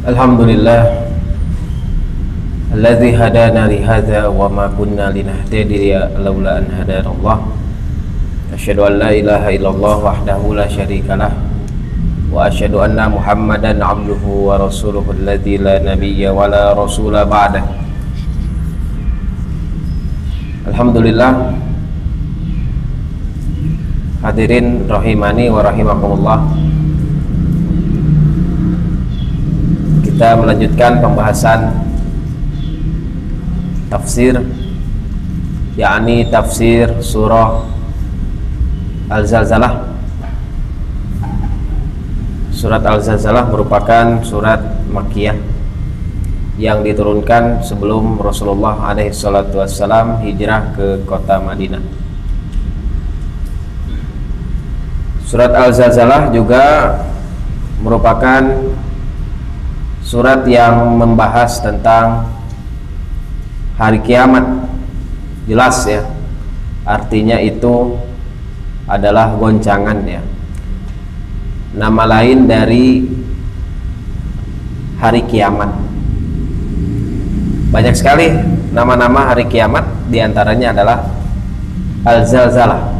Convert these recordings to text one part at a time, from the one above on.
Alhamdulillah alladzi hadana li hadza wa ma kunna linahtadiya laula an hadana Allah. Asyhadu an la ilaha illallah wahdahu la syarikalah wa asyhadu anna Muhammadan abduhu wa rasuluhu alladzi la nabiyya wa la rasula ba'dah. Alhamdulillah, hadirin rahimani wa rahimakumullah. Kita melanjutkan pembahasan tafsir, yakni tafsir surah Al-Zalzalah. Surat Al-Zalzalah merupakan surat Makkiyah yang diturunkan sebelum Rasulullah SAW hijrah ke kota Madinah. Surat Al-Zalzalah juga merupakan surat yang membahas tentang hari kiamat. Jelas ya, artinya itu adalah goncangan ya, nama lain dari hari kiamat. Banyak sekali nama-nama hari kiamat, diantaranya adalah Al-Zalzalah.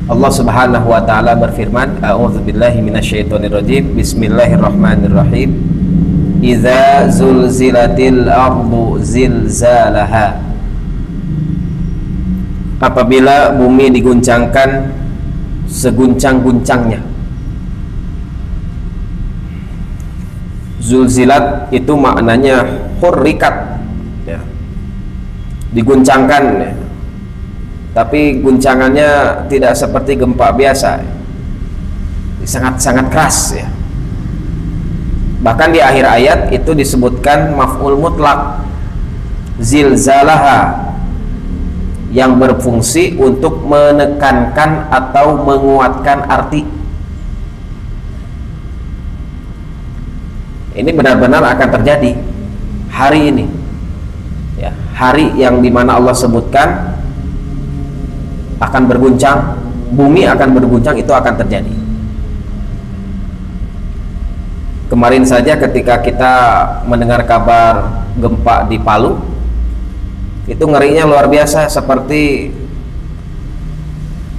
Allah Subhanahu wa taala berfirman, a'udzubillahi minasyaitonirrajim, bismillahirrahmanirrahim. Idza zulzilatil ardu zilzalaha. Apabila bumi diguncangkan seguncang-guncangnya. Zulzilat itu maknanya hurrikat ya, diguncangkan ya. Tapi guncangannya tidak seperti gempa biasa, sangat-sangat keras ya. Bahkan di akhir ayat itu disebutkan maf'ul mutlak, zilzalaha, yang berfungsi untuk menekankan atau menguatkan arti. Ini benar-benar akan terjadi hari ini ya, hari yang dimana Allah sebutkan akan berguncang, bumi akan berguncang, itu akan terjadi. Kemarin saja ketika kita mendengar kabar gempa di Palu, itu ngerinya luar biasa, seperti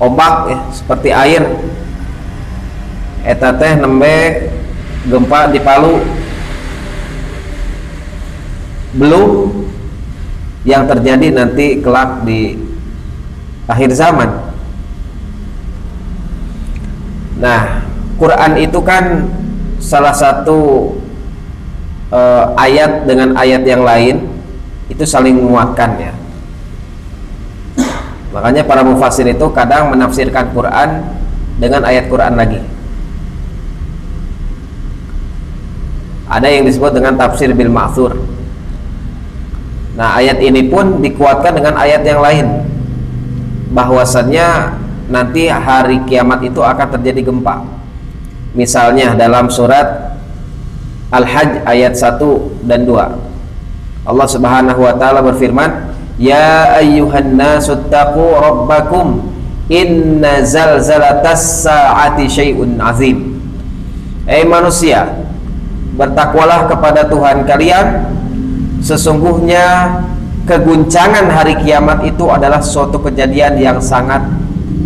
ombak ya, seperti air. Eta teh nembe gempa di Palu, belum yang terjadi nanti kelak di akhir zaman. Nah, Quran itu kan salah satu ayat dengan ayat yang lain itu saling menguatkan ya. Makanya para mufassir itu kadang menafsirkan Quran dengan ayat Quran lagi. Ada yang disebut dengan tafsir bil ma'thur. Nah, ayat ini pun dikuatkan dengan ayat yang lain, bahwasannya nanti hari kiamat itu akan terjadi gempa. Misalnya dalam surat Al-Hajj ayat 1 dan 2, Allah Subhanahu wa taala berfirman, ya ayyuhan nasu taqu rabbakum inna zalzalatas saati syai'un azim. Manusia, bertakwalah kepada Tuhan kalian, sesungguhnya keguncangan hari kiamat itu adalah suatu kejadian yang sangat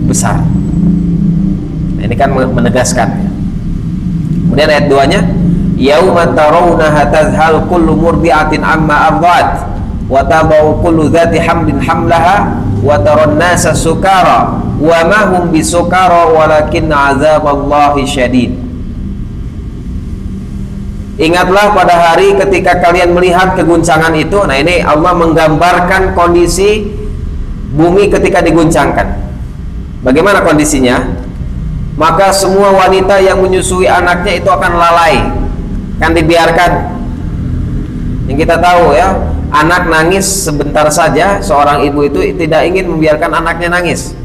besar. Nah, ini kan menegaskan. Kemudian ayat 2-nya, yauma tarawunaha tadhhalu kullu murdi'atin amma arda'at wa tadau kullu dzati hamlin hamlaha wa taran nasa sukara wa ma hum bisukara walakin 'adzaballahi syadid. Ingatlah pada hari ketika kalian melihat keguncangan itu. Nah, ini Allah menggambarkan kondisi bumi ketika diguncangkan. Bagaimana kondisinya? Maka semua wanita yang menyusui anaknya itu akan lalai, kan dibiarkan. Yang kita tahu ya, anak nangis sebentar saja, seorang ibu itu tidak ingin membiarkan anaknya nangis.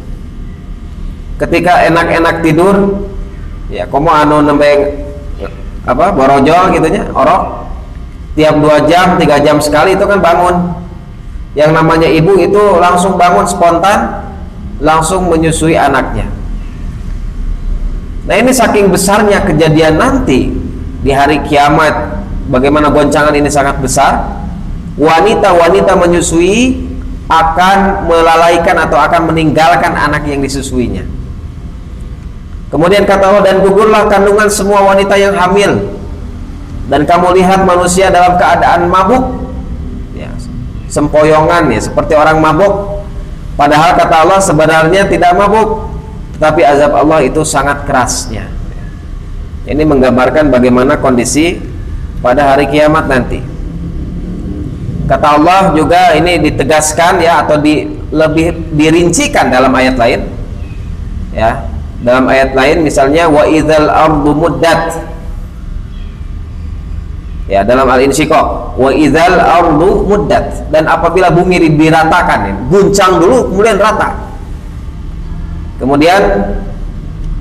Ketika enak-enak tidur, ya komo anu nembeng apa borojol gitunya, orok, tiap 2 jam 3 jam sekali itu kan bangun. Yang namanya ibu itu langsung bangun spontan, langsung menyusui anaknya. Nah, ini saking besarnya kejadian nanti, di hari kiamat, bagaimana goncangan ini sangat besar. Wanita-wanita menyusui akan melalaikan atau akan meninggalkan anak yang disusuinya. Kemudian kata Allah, dan gugurlah kandungan semua wanita yang hamil, dan kamu lihat manusia dalam keadaan mabuk, ya, sempoyongan ya, seperti orang mabuk. Padahal kata Allah sebenarnya tidak mabuk, tetapi azab Allah itu sangat kerasnya. Ini menggambarkan bagaimana kondisi pada hari kiamat nanti. Kata Allah juga ini ditegaskan ya, atau lebih dirincikan dalam ayat lain ya. Dalam ayat lain misalnya wa idzal ardu muddat ya, dalam Al-Insyiqaq wa idzal ardu muddat, dan apabila bumi diratakan ya, guncang dulu kemudian rata. Kemudian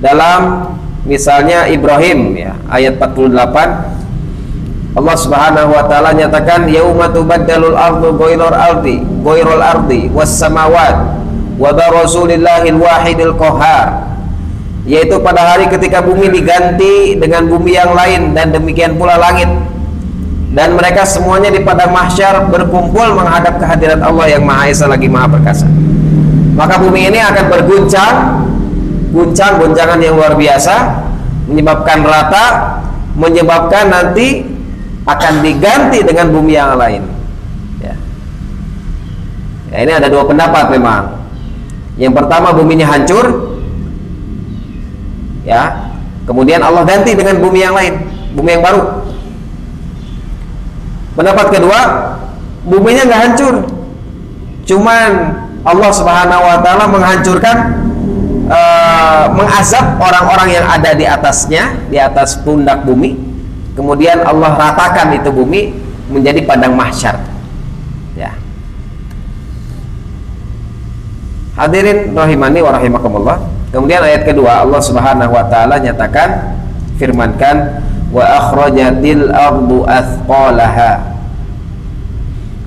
dalam misalnya Ibrahim ya, ayat 48, Allah Subhanahu wa taala nyatakan yauma tubaddalul ardu ghairul ardi was samawat wa barazulillahil wahidil qahhar, yaitu pada hari ketika bumi diganti dengan bumi yang lain, dan demikian pula langit, dan mereka semuanya di padang mahsyar berkumpul menghadap kehadirat Allah yang Maha Esa lagi Maha Perkasa. Maka bumi ini akan berguncang, goncangan yang luar biasa, menyebabkan rata, menyebabkan nanti akan diganti dengan bumi yang lain ya. Ya, ini ada dua pendapat memang. Yang pertama, buminya hancur ya, kemudian Allah ganti dengan bumi yang lain, bumi yang baru. Pendapat kedua, buminya nggak hancur, cuman Allah Subhanahu wa taala menghancurkan, mengazab orang-orang yang ada di atasnya, di atas pundak bumi. Kemudian Allah ratakan itu bumi menjadi padang mahsyar ya. Hadirin rahimani wa rahimakumullah. Kemudian ayat kedua, Allah Subhanahu wa taala nyatakan, firmankan wa akhrajatil ardu athqalaha,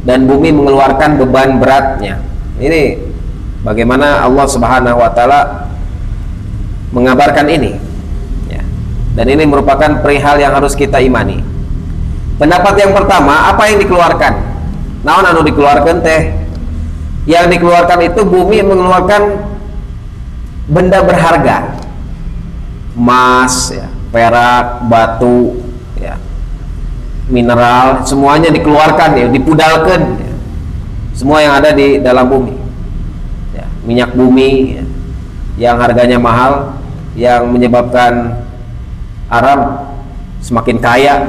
dan bumi mengeluarkan beban beratnya. Ini bagaimana Allah Subhanahu wa taala mengabarkan ini. Dan ini merupakan perihal yang harus kita imani. Pendapat yang pertama, apa yang dikeluarkan? Naon anu dikeluarkan teh? Yang dikeluarkan itu bumi mengeluarkan benda berharga, emas, ya, perak, batu, ya, mineral, semuanya dikeluarkan ya, dipudalkan ya. Semua yang ada di dalam bumi. Ya, minyak bumi ya, yang harganya mahal, yang menyebabkan Arab semakin kaya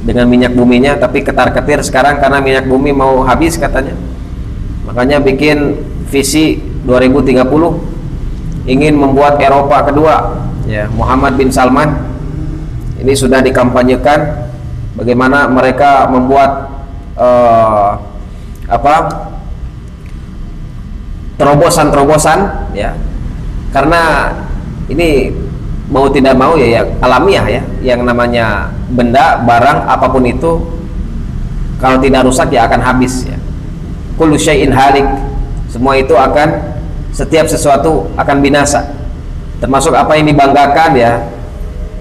dengan minyak buminya, tapi ketar-ketir sekarang karena minyak bumi mau habis katanya. Makanya bikin visi 2030 ingin membuat Eropa kedua ya, Muhammad bin Salman. Ini sudah dikampanyekan bagaimana mereka membuat terobosan-terobosan ya. Karena ini mau tidak mau ya, alamiah ya, yang namanya benda, barang, apapun itu kalau tidak rusak ya akan habis ya. Kullu syai'in halik, semua itu akan, setiap sesuatu akan binasa, termasuk apa yang dibanggakan ya,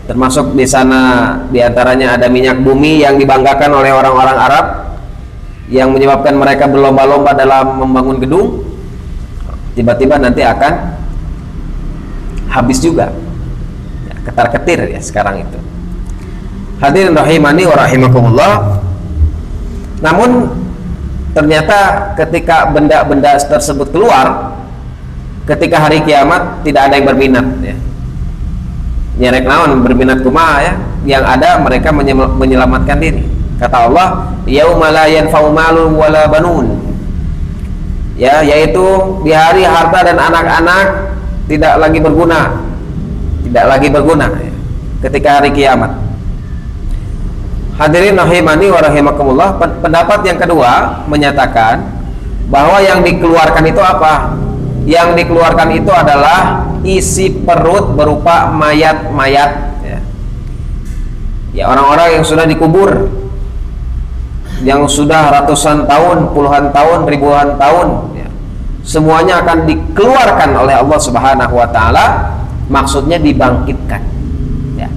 termasuk di sana diantaranya ada minyak bumi yang dibanggakan oleh orang-orang Arab, yang menyebabkan mereka berlomba-lomba dalam membangun gedung, tiba-tiba nanti akan habis juga. Ketar-ketir ya sekarang itu. Hadirin rahimani wa rahimakumullah. Namun ternyata ketika benda-benda tersebut keluar, ketika hari kiamat tidak ada yang berminat ya. Nyerek naon berminat kumaha ya, yang ada mereka menyelamatkan diri. Kata Allah, yauma la yanfa'u malun wala banun. Ya, yaitu di hari harta dan anak-anak tidak lagi berguna. Tidak lagi berguna ya, ketika hari kiamat. Hadirin rahimani wa rahimakumullah. Pendapat yang kedua menyatakan bahwa yang dikeluarkan itu apa? Yang dikeluarkan itu adalah isi perut berupa mayat-mayat ya. Ya, orang-orang yang sudah dikubur, yang sudah ratusan tahun, puluhan tahun, ribuan tahun ya. Semuanya akan dikeluarkan oleh Allah Subhanahu wa taala. Maksudnya dibangkitkan ya.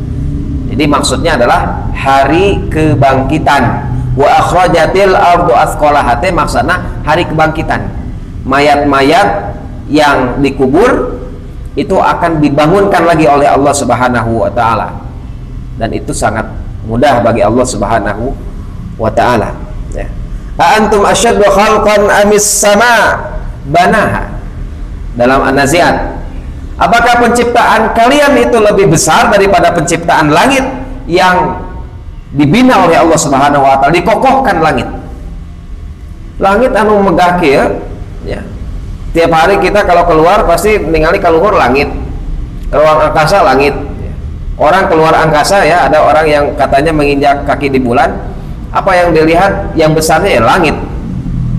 Jadi maksudnya adalah hari kebangkitan. Wa akhrajatil ardu athqalaha, maksudnya hari kebangkitan. Mayat-mayat yang dikubur itu akan dibangunkan lagi oleh Allah Subhanahu wa taala. Dan itu sangat mudah bagi Allah Subhanahu wa taala, ya. A antum asyaddu khalqan amis sama banaha. Dalam An-Nazi'at, apakah penciptaan kalian itu lebih besar daripada penciptaan langit yang dibina oleh Allah Subhanahu wa taala, dikokohkan langit. Langit anu megah kieu, ya. Tiap hari kita kalau keluar pasti ningali kaluhur langit, keluar angkasa langit. Orang keluar angkasa, ya, ada orang yang katanya menginjak kaki di bulan, apa yang dilihat yang besarnya ya langit.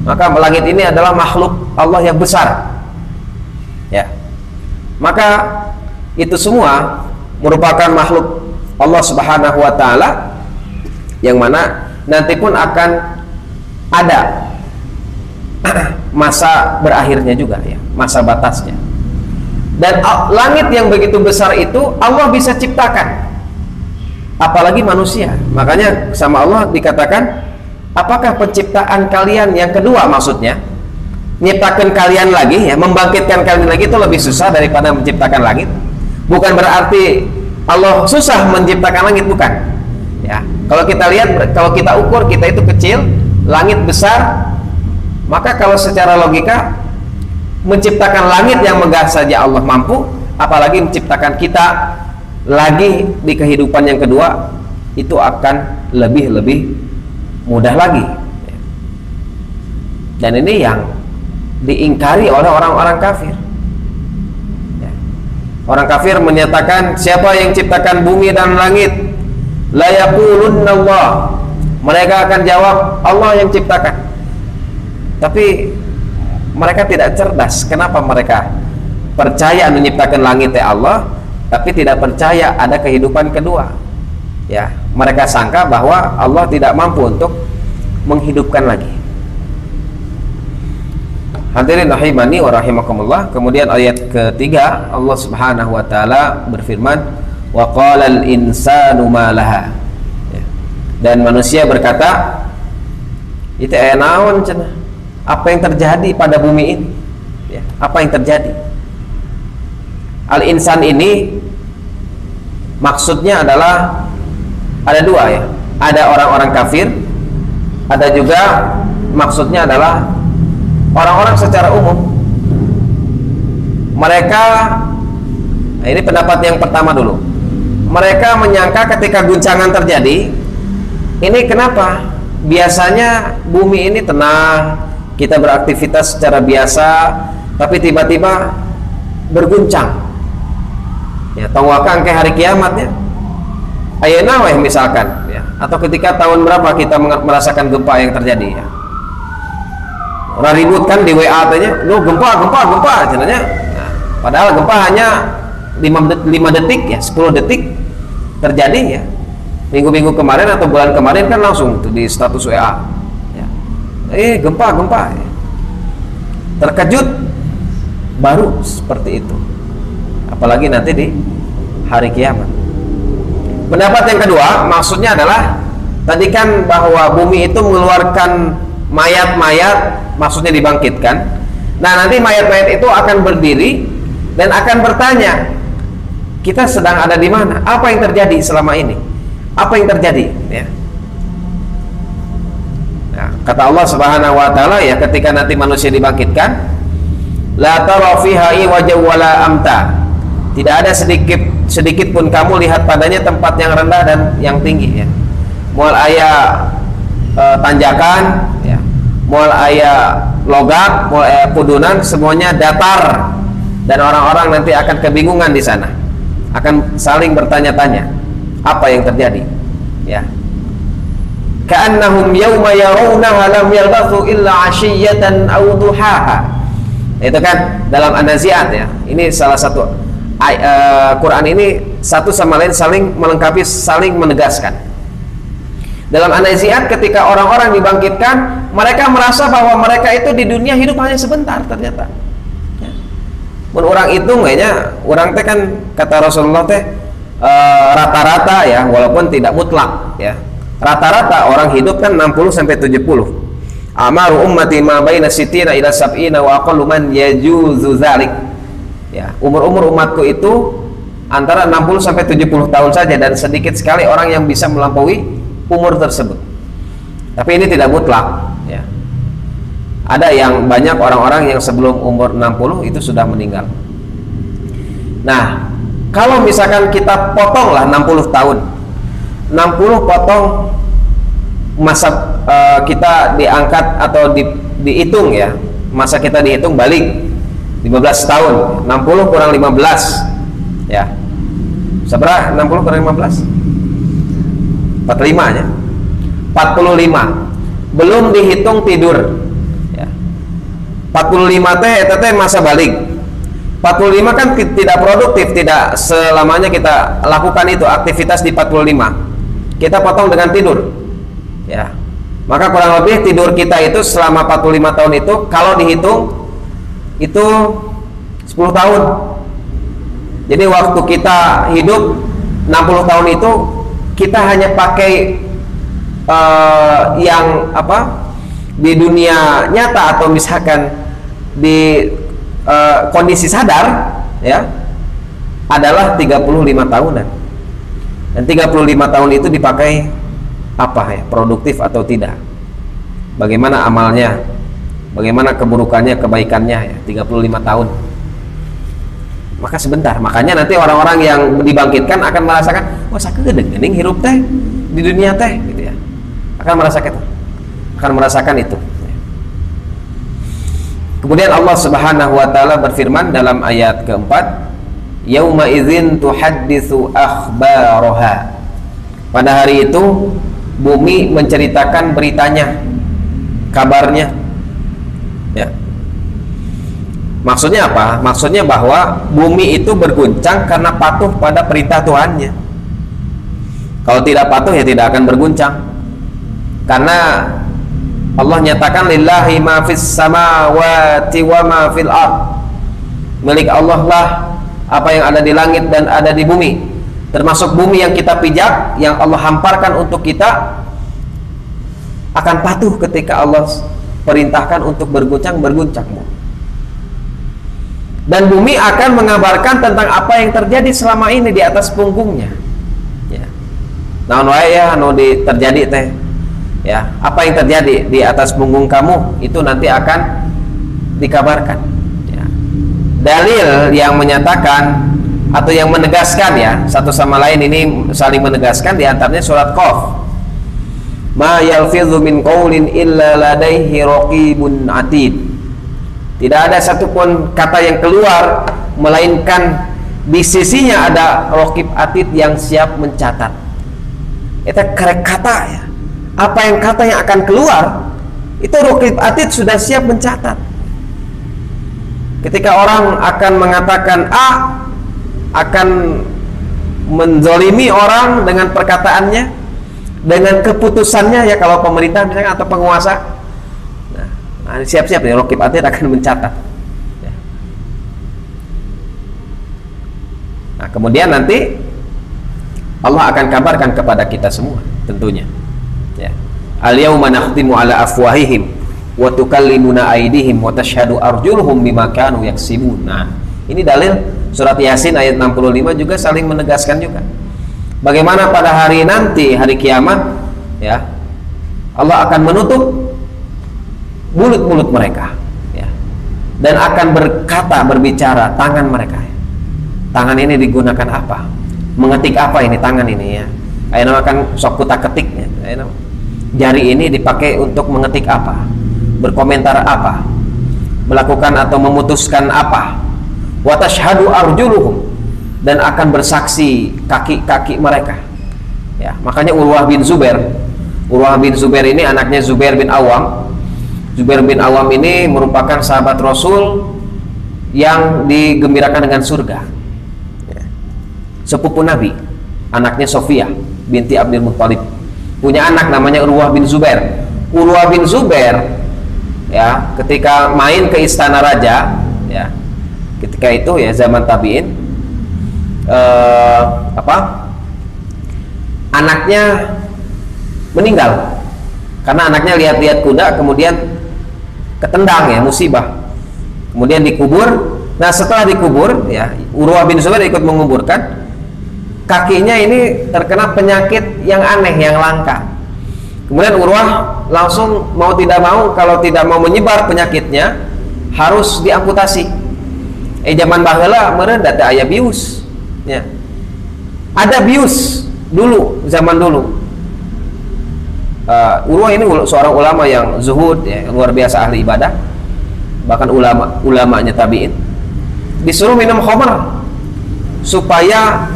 Maka langit ini adalah makhluk Allah yang besar, ya. Maka itu semua merupakan makhluk Allah Subhanahu wa taala yang mana nanti pun akan ada masa berakhirnya juga, ya, masa batasnya. Dan langit yang begitu besar itu Allah bisa ciptakan, apalagi manusia. Makanya sama Allah dikatakan, apakah penciptaan kalian yang kedua, maksudnya menciptakan kalian lagi, ya, membangkitkan kalian lagi itu lebih susah daripada menciptakan langit. Bukan berarti Allah susah menciptakan langit, bukan, ya. Kalau kita lihat, kalau kita ukur, kita itu kecil, langit besar. Maka kalau secara logika menciptakan langit yang megah saja Allah mampu, apalagi menciptakan kita lagi di kehidupan yang kedua, itu akan lebih mudah lagi. Dan ini yang diingkari oleh orang-orang kafir. Orang kafir menyatakan, siapa yang ciptakan bumi dan langit? La yaqulunna Allah. Mereka akan jawab, Allah yang ciptakan. Tapi mereka tidak cerdas. Kenapa mereka percaya menciptakan langit ya Allah, tapi tidak percaya ada kehidupan kedua, ya. Mereka sangka bahwa Allah tidak mampu untuk menghidupkan lagi. Hadirin rahimani wa rahimakumullah. Kemudian ayat ketiga, Allah Subhanahu wa taala berfirman, wa qalal insanu ma laha, ya. Dan manusia berkata, itu naon cenah? Apa yang terjadi pada bumi ini, ya, apa yang terjadi? Al-insan ini maksudnya adalah ada dua, ya. Ada orang-orang kafir, ada juga maksudnya adalah orang-orang secara umum. Mereka, nah ini pendapat yang pertama dulu. Mereka menyangka ketika guncangan terjadi, ini kenapa? Biasanya bumi ini tenang, kita beraktivitas secara biasa, tapi tiba-tiba berguncang, ya, tongwakang ke hari kiamatnya. Ayeuna weh misalkan, ya, atau ketika tahun berapa kita merasakan gempa yang terjadi, ya. Orang ribut kan di WA tanya, "Lu gempa," cenanya. Nah, padahal gempa hanya 5 detik, ya, 10 detik terjadi, ya. Minggu-minggu kemarin atau bulan kemarin kan langsung tuh di status WA, ya. Gempa, ya. Terkejut baru seperti itu. Apalagi nanti di hari kiamat. Pendapat yang kedua maksudnya adalah tadi kan bahwa bumi itu mengeluarkan mayat-mayat, maksudnya dibangkitkan. Nah, nanti mayat-mayat itu akan berdiri dan akan bertanya, kita sedang ada di mana? Apa yang terjadi selama ini? Apa yang terjadi? Ya. Nah, kata Allah Subhanahu wa taala, ya, ketika nanti manusia dibangkitkan, la tara fiha iwaja wala amta. Tidak ada sedikit pun kamu lihat padanya tempat yang rendah dan yang tinggi, ya. Moal aya tanjakan, ya. Moal aya logat, moal aya pudunan, semuanya datar. Dan orang-orang nanti akan kebingungan di sana. Akan saling bertanya-tanya, apa yang terjadi, ya. Ka'annahum yawma yarawnaha lam yalbathu illa 'ashiyatan aw duhaha. Itu kan dalam An-Nazi'at, ya. Ini salah satu Quran ini satu sama lain saling melengkapi, saling menegaskan. Dalam An-Nazi'at ketika orang-orang dibangkitkan, mereka merasa bahwa mereka itu di dunia hidup hanya sebentar ternyata. Ya. Mun orang itu kayaknya orang teh kan kata Rasulullah teh rata-rata ya, walaupun tidak mutlak ya. Rata-rata orang hidup kan 60 sampai 70. Amaru ummati ma baina sitina ila sab'ina wa aqallu man yajuzu dzalik. Ya, umur-umur umatku itu antara 60 sampai 70 tahun saja, dan sedikit sekali orang yang bisa melampaui umur tersebut. Tapi ini tidak mutlak ya. Ada yang banyak orang-orang yang sebelum umur 60 itu sudah meninggal. Nah, kalau misalkan kita potonglah 60 tahun, 60 potong masa kita diangkat atau dihitung ya, masa kita dihitung balik 15 tahun, 60 kurang 15 ya, seberapa? 60 kurang 15 45 ya, 45 belum dihitung tidur ya. 45 teh masa balik. 45 kan tidak produktif, tidak selamanya kita lakukan itu aktivitas di 45. Kita potong dengan tidur ya. Maka kurang lebih tidur kita itu selama 45 tahun itu kalau dihitung itu 10 tahun. Jadi waktu kita hidup 60 tahun itu kita hanya pakai yang apa di dunia nyata atau misalkan di kondisi sadar ya adalah 35 tahunan. Dan 35 tahun itu dipakai apa ya, produktif atau tidak, bagaimana amalnya, bagaimana keburukannya, kebaikannya ya, 35 tahun. Maka sebentar, makanya nanti orang-orang yang dibangkitkan akan merasakan, wah sakedeung geuning hirup teh di dunia teh gitu ya. Akan merasakan itu. Kemudian Allah Subhanahu wa taala berfirman dalam ayat keempat, yauma idzin tuhadditsu akhbaraha. Pada hari itu bumi menceritakan beritanya, kabarnya ya. Maksudnya apa? Maksudnya bahwa bumi itu berguncang karena patuh pada perintah Tuhannya. Kalau tidak patuh ya tidak akan berguncang. Karena Allah nyatakan lillahi ma fis samawati wa ma fil ard. Milik Allah lah apa yang ada di langit dan ada di bumi. Termasuk bumi yang kita pijak, yang Allah hamparkan untuk kita, akan patuh ketika Allah perintahkan untuk berguncang. Dan bumi akan mengabarkan tentang apa yang terjadi selama ini di atas punggungnya ya. Naon wae ya anu terjadi teh ya, apa yang terjadi di atas punggung kamu itu nanti akan dikabarkan ya. Dalil yang menyatakan atau yang menegaskan ya, satu sama lain ini saling menegaskan, diantaranya surat Qaf, ma yalfidhu min qaulin illa ladaihi raqibun atid. Tidak ada satupun kata yang keluar melainkan di sisinya ada raqib atid yang siap mencatat. Itu karek kata ya. Apa yang kata yang akan keluar itu raqib atid sudah siap mencatat. Ketika orang akan mengatakan A, akan menzolimi orang dengan perkataannya, dengan keputusannya ya, kalau pemerintah misalnya atau penguasa, nah siap-siap ya, raqib atid akan mencatat ya. Nah kemudian nanti Allah akan kabarkan kepada kita semua tentunya ya. Al-yauma nakhtimu ala afwahihim wa tukallimuna aydihim wa tashhadu arjuluhum bima kanu yaksibun. Nah ini dalil surat Yasin ayat 65 juga saling menegaskan juga bagaimana pada hari nanti, hari kiamat ya, Allah akan menutup mulut-mulut mereka ya, dan akan berbicara tangan mereka ya. Tangan ini digunakan apa, mengetik apa ini tangan ini ya, ayeuna akan sok kutak-ketiknya, jari ini dipakai untuk mengetik apa, berkomentar apa, melakukan atau memutuskan apa. Wa tashhadu arjuluhum, dan akan bersaksi kaki-kaki mereka ya. Makanya Urwah bin Zubair ini anaknya Zubair bin Awam. Zubair bin Awam ini merupakan sahabat Rasul yang digembirakan dengan surga ya. Sepupu Nabi, anaknya Sofia binti Abdul Muttalib, punya anak namanya Urwah bin Zubair. Urwah bin Zubair ya, ketika main ke istana raja ya, ketika itu ya zaman tabi'in, anaknya meninggal karena anaknya lihat-lihat kuda kemudian ketendang ya, musibah, kemudian dikubur. Nah setelah dikubur ya, Urwah bin Zubair ikut menguburkan, kakinya ini terkena penyakit yang aneh, yang langka. Kemudian Urwah langsung mau tidak mau, kalau tidak mau menyebar penyakitnya harus diamputasi. Zaman baheula meureun da aya bius ya. Ada bius dulu, zaman dulu. Urwah ini seorang ulama yang zuhud ya, luar biasa ahli ibadah, bahkan ulamanya tabi'in, disuruh minum khamr supaya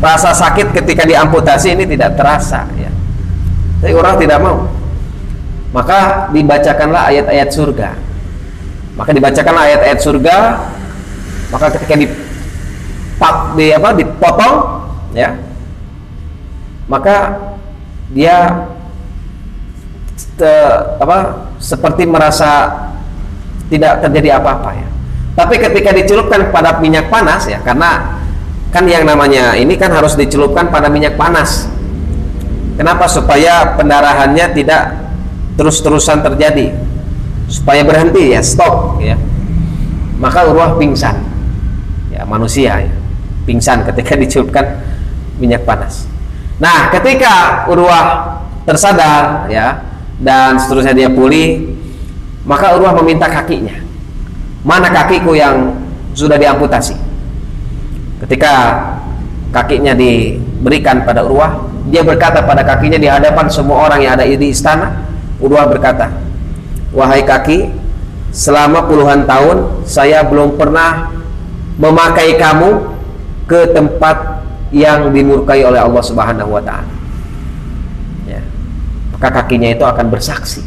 rasa sakit ketika diamputasi ini tidak terasa ya. Tapi orang tidak mau, maka dibacakanlah ayat-ayat surga. Maka ketika dipotong ya, maka dia seperti merasa tidak terjadi apa-apa ya. Tapi ketika dicelupkan pada minyak panas ya, karena kan yang namanya ini kan harus dicelupkan pada minyak panas. Kenapa? Supaya pendarahannya tidak terus-terusan terjadi, supaya berhenti ya, stop ya. Maka Urwah pingsan ya, manusia ya, pingsan ketika dicelupkan minyak panas. Nah ketika Urwah tersadar ya, dan seterusnya dia pulih, maka Urwah meminta kakinya, mana kakiku yang sudah diamputasi. Ketika kakinya diberikan pada Urwah, dia berkata pada kakinya di hadapan semua orang yang ada di istana, Urwah berkata, wahai kaki, selama puluhan tahun saya belum pernah memakai kamu ke tempat yang dimurkai oleh Allah Subhanahu wa Ta'ala ya. Maka kakinya itu akan bersaksi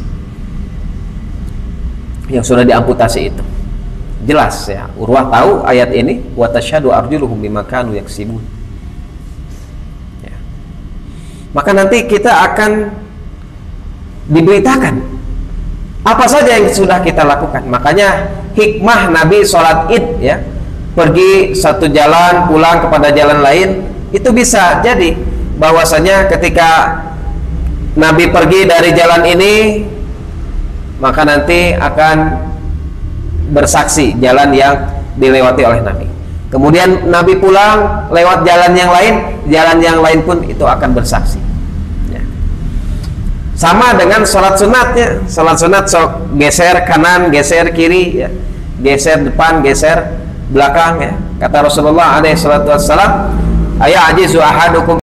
yang sudah diamputasi itu. Jelas ya, Urwah tahu ayat ini, wa tasyhadu arjuluhum bima kanu yaksibun ya. Maka nanti kita akan diberitakan apa saja yang sudah kita lakukan. Makanya hikmah Nabi sholat id ya, pergi satu jalan pulang kepada jalan lain, itu bisa jadi bahwasanya ketika Nabi pergi dari jalan ini, maka nanti akan bersaksi jalan yang dilewati oleh Nabi. Kemudian Nabi pulang lewat jalan yang lain pun itu akan bersaksi ya. Sama dengan sholat sunatnya, sholat sunat sok geser kanan, geser kiri ya, geser depan, geser belakang ya. Kata Rasulullah alaihi salatu wassalam, aya ajizu ahadukum